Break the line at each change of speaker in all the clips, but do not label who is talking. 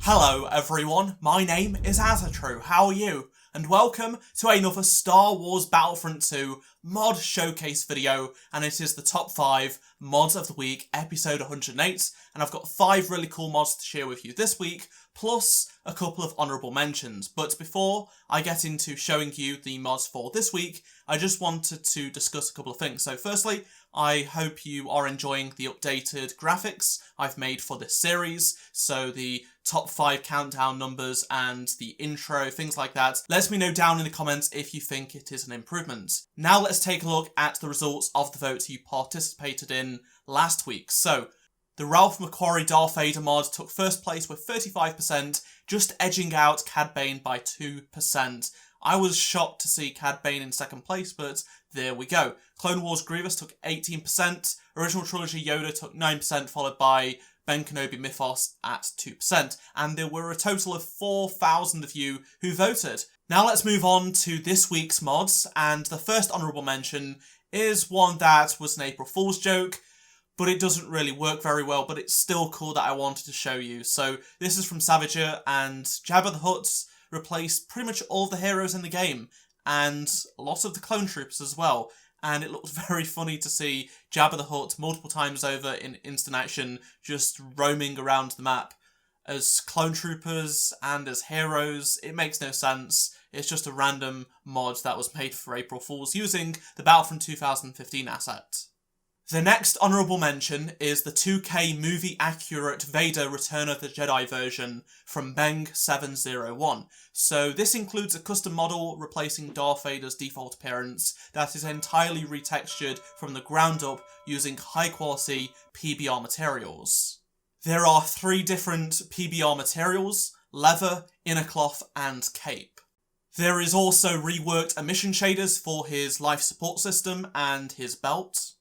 Hello everyone, my name is Azatru, how are you? And welcome to another Star Wars Battlefront 2 mod showcase video, and it is the top 5 mods of the week, episode 108, and I've got 5 really cool mods to share with you this week, plus a couple of honourable mentions. But before I get into showing you the mods for this week, I just wanted to discuss a couple of things. So firstly, I hope you are enjoying the updated graphics I've made for this series, so the top 5 countdown numbers and the intro, things like that. Let me know down in the comments if you think it is an improvement. Now let's take a look at the results of the votes you participated in last week. So, the Ralph McQuarrie Darth Vader mod took first place with 35%, just edging out Cad Bane by 2%. I was shocked to see Cad Bane in second place, but there we go. Clone Wars Grievous took 18%, Original Trilogy Yoda took 9%, followed by Ben Kenobi Mythos at 2%, and there were a total of 4,000 of you who voted. Now let's move on to this week's mods, and the first honourable mention is one that was an April Fool's joke, but it doesn't really work very well, but it's still cool that I wanted to show you. So this is from Savager, and Jabba the Hutt replaced pretty much all of the heroes in the game, and lots of the clone troopers as well. And it looks very funny to see Jabba the Hutt multiple times over in instant action, just roaming around the map as clone troopers and as heroes. It makes no sense. It's just a random mod that was made for April Fools using the Battlefront 2015 asset. The next honourable mention is the 2K movie accurate Vader Return of the Jedi version from Beng701. So this includes a custom model replacing Darth Vader's default appearance that is entirely retextured from the ground up using high quality PBR materials. There are 3 different PBR materials: leather, inner cloth and cape. There is also reworked emission shaders for his life support system and his belt.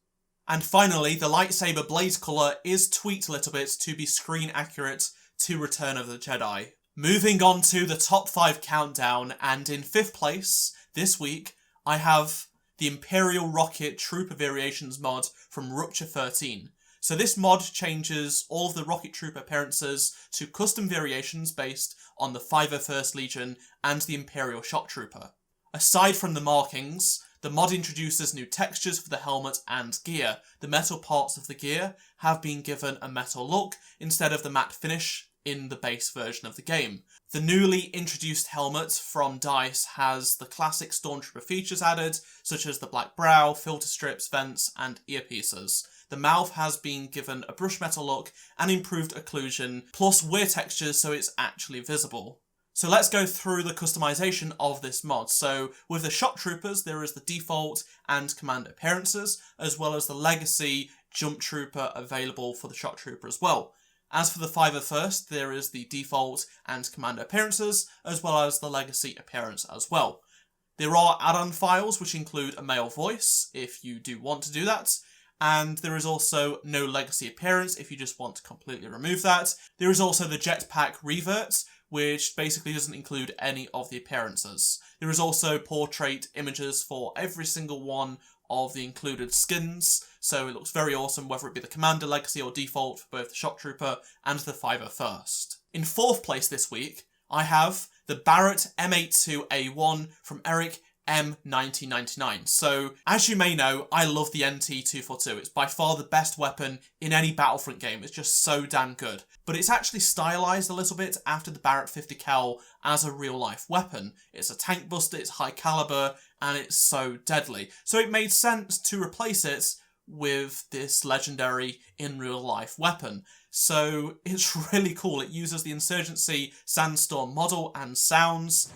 And finally, the lightsaber blade colour is tweaked a little bit to be screen accurate to Return of the Jedi. Moving on to the top 5 countdown, and in 5th place this week, I have the Imperial Rocket Trooper Variations mod from Rupture 13. So this mod changes all of the Rocket Trooper appearances to custom variations based on the 501st Legion and the Imperial Shock Trooper. Aside from the markings, the mod introduces new textures for the helmet and gear. The metal parts of the gear have been given a metal look instead of the matte finish in the base version of the game. The newly introduced helmet from DICE has the classic Stormtrooper features added, such as the black brow, filter strips, vents, and earpieces. The mouth has been given a brush metal look and improved occlusion, plus weird textures so it's actually visible. So let's go through the customization of this mod. So with the Shock Troopers, there is the default and command appearances, as well as the legacy Jump Trooper available for the Shock Trooper as well. As for the 501st, there is the default and command appearances, as well as the legacy appearance as well. There are add-on files which include a male voice, if you do want to do that, and there is also no legacy appearance if you just want to completely remove that. There is also the Jetpack Revert, which basically doesn't include any of the appearances. There is also portrait images for every single one of the included skins, so it looks very awesome whether it be the Commander, Legacy or Default for both the Shock Trooper and the 501st. In 4th place this week, I have the Barrett M82A1 from Eric M1999. So, as you may know, I love the NT242. It's by far the best weapon in any Battlefront game. It's just so damn good. But it's actually stylized a little bit after the Barrett 50 cal as a real-life weapon. It's a tank buster, it's high caliber, and it's so deadly. So it made sense to replace it with this legendary in-real-life weapon. So it's really cool. It uses the Insurgency Sandstorm model and sounds.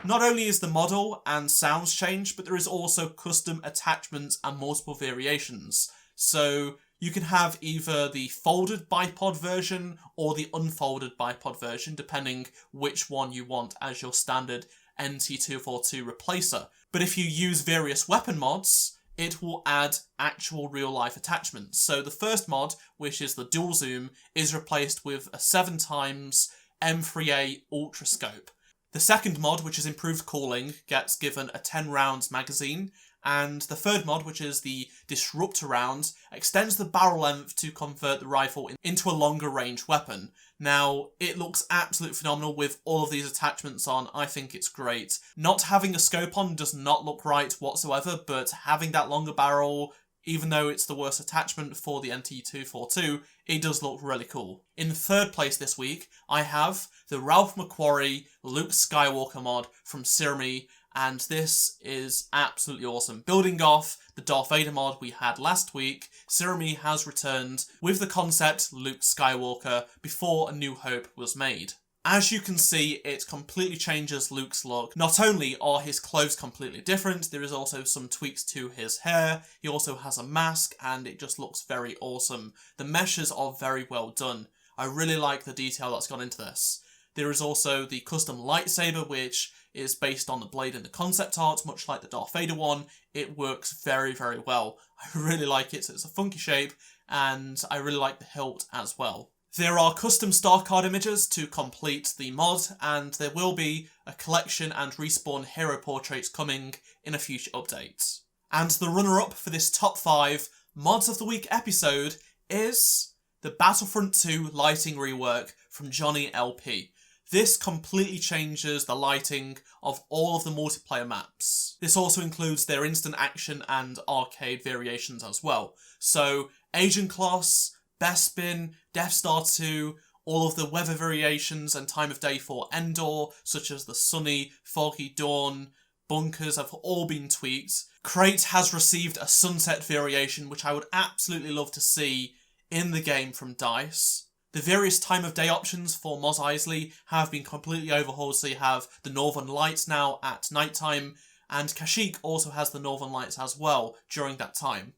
Not only is the model and sounds changed, but there is also custom attachments and multiple variations. So you can have either the folded bipod version or the unfolded bipod version, depending which one you want as your standard NT242 replacer. But if you use various weapon mods, it will add actual real-life attachments. So the first mod, which is the dual zoom, is replaced with a 7x M3A Ultra Scope. The second mod, which is improved cooling, gets given a 10 rounds magazine, And the third mod, which is the Disruptor round, extends the barrel length to convert the rifle into a longer range weapon. Now, it looks absolutely phenomenal with all of these attachments on. I think it's great. Not having a scope on does not look right whatsoever, but having that longer barrel, even though it's the worst attachment for the NT242, it does look really cool. In third place this week, I have the Ralph McQuarrie Luke Skywalker mod from Sirmi, and this is absolutely awesome. Building off the Darth Vader mod we had last week, Sirmi has returned with the concept Luke Skywalker before A New Hope was made. As you can see, it completely changes Luke's look. Not only are his clothes completely different, there is also some tweaks to his hair. He also has a mask, and it just looks very awesome. The meshes are very well done. I really like the detail that's gone into this. There is also the custom lightsaber, which is based on the blade in the concept art, much like the Darth Vader one. It works very, very well. I really like it. It's a funky shape, and I really like the hilt as well. There are custom star card images to complete the mod, and there will be a collection and respawn hero portraits coming in a future update. And the runner-up for this top 5 Mods of the Week episode is the Battlefront 2 lighting rework from Johnny LP. This completely changes the lighting of all of the multiplayer maps. This also includes their instant action and arcade variations as well. So, Agent Kloss, Bespin, Death Star 2, all of the weather variations and time of day for Endor, such as the sunny, foggy dawn, bunkers have all been tweaked. Crate has received a sunset variation, which I would absolutely love to see in the game from DICE. The various time of day options for Mos Eisley have been completely overhauled, so you have the Northern Lights now at night time, and Kashyyyk also has the Northern Lights as well during that time.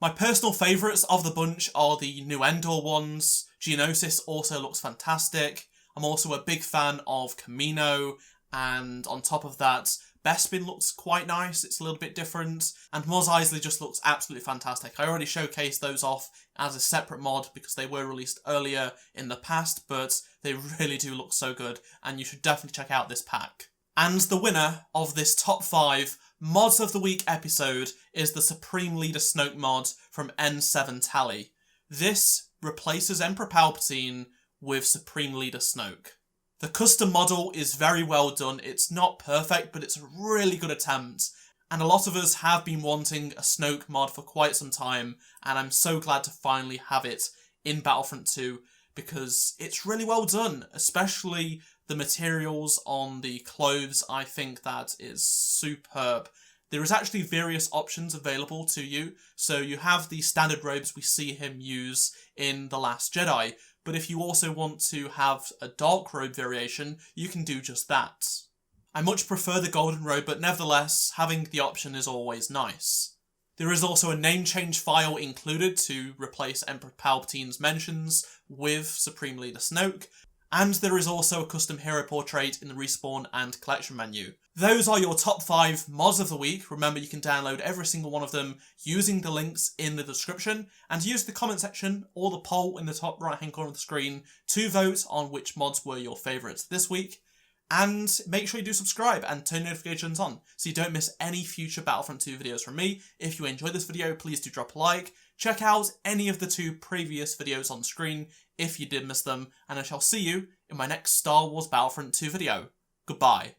My personal favourites of the bunch are the new Endor ones. Geonosis also looks fantastic. I'm also a big fan of Camino, and on top of that, Bespin looks quite nice. It's a little bit different, and Mos Eisley just looks absolutely fantastic. I already showcased those off as a separate mod because they were released earlier in the past, but they really do look so good, and you should definitely check out this pack. And the winner of this top 5 Mods of the Week episode is the Supreme Leader Snoke mod from N7 Tally. This replaces Emperor Palpatine with Supreme Leader Snoke. The custom model is very well done. It's not perfect, but it's a really good attempt. And a lot of us have been wanting a Snoke mod for quite some time, and I'm so glad to finally have it in Battlefront 2 because it's really well done, especially the materials on the clothes. I think that is superb. There is actually various options available to you. So you have the standard robes we see him use in The Last Jedi, but if you also want to have a dark robe variation, you can do just that. I much prefer the golden robe, but nevertheless, having the option is always nice. There is also a name change file included to replace Emperor Palpatine's mentions with Supreme Leader Snoke, and there is also a custom hero portrait in the respawn and collection menu. Those are your top 5 mods of the week. Remember, you can download every single one of them using the links in the description, and use the comment section or the poll in the top right hand corner of the screen to vote on which mods were your favourites this week. And make sure you do subscribe and turn notifications on so you don't miss any future Battlefront 2 videos from me. If you enjoyed this video, please do drop a like. Check out any of the 2 previous videos on screen if you did miss them, and I shall see you in my next Star Wars Battlefront 2 video. Goodbye.